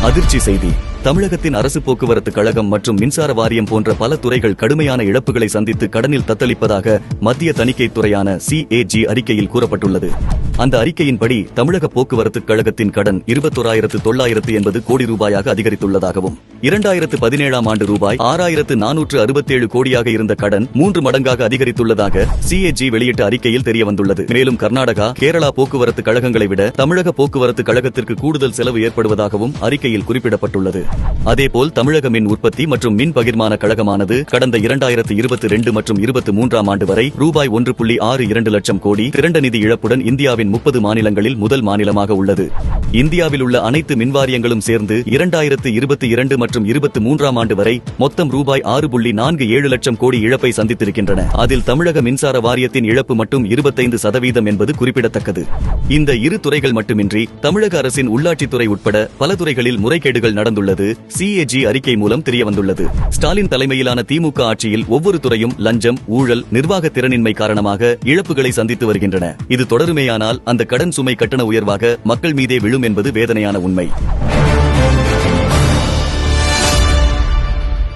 அதிர்ச்சி செய்தி. தமிழகத்தின் அரசு போக்குவரத்து கழகம் மற்றும் மின்சார வாரியம் போன்ற பல துறைகள் கடுமையான இழப்புகளை சந்தித்து கடனில் தத்தளிப்பதாக மத்திய தணிக்கை துறையான CAG அறிக்கையில் கூறப்பட்டுள்ளது. அந்த அறிக்கையின்படி தமிழக போக்குவரத்து கழகத்தின் கடன் 21,980 கோடி ரூபாயாக அதிகரித்துள்ளதாகவும் 2017ஆம் ஆண்டு ரூபாய் 6,467 கோடியாக இருந்த கடன் 3 மடங்காக அதிகரித்துள்ளதாக CAG வெளியிட்ட அறிக்கையில் தெரியவந்துள்ளது. மேலும் கர்நாடகா, கேரளா போக்குவரத்து கழகங்களை விட தமிழக போக்குவரத்து கழகத்திற்கு கூடுதல் செலவு ஏற்படுவதாகவும் அறிக்கையில் குறிப்பிடப்பட்டுள்ளது. அதேபோல் தமிழக மின் உற்பத்தி மற்றும் மின் பகிர்மான கழகமானது கடந்த 2022 மற்றும் 23ஆம் ஆண்டு வரை ரூபாய் 1.62 லட்சம் கோடி திரண்ட நிதி இழப்புடன் இந்தியாவின் 30 மாநிலங்களில் முதல் மாநிலமாக உள்ளது. இந்தியாவில் உள்ள அனைத்து மின்வாரியங்களும் சேர்ந்து 2022 மற்றும் 23ஆம் ஆண்டு வரை மொத்தம் ரூபாய் 6.47 லட்சம் கோடி இழப்பை சந்தித்திருக்கின்றன. அதில் தமிழக மின்சார வாரியத்தின் இழப்பு மட்டும் 25% என்பது குறிப்பிடத்தக்கது. இந்த இரு துறைகள் மட்டுமின்றி தமிழக அரசின் உள்ளாட்சித்துறை உட்பட பல துறைகளில் முறைகேடுகள் நடந்துள்ளது CAG அறிக்கை மூலம் தெரியவந்துள்ளது. ஸ்டாலின் தலைமையிலான திமுக ஆட்சியில் ஒவ்வொரு துறையும் லஞ்சம், ஊழல், நிர்வாக திறனின்மை காரணமாக இழப்புகளை சந்தித்து வருகின்றன. இது தொடருமேயானால் அந்த கடன் சுமை கட்டண உயர்வாக மக்கள் மீதே விழும் என்பது வேதனையான உண்மை.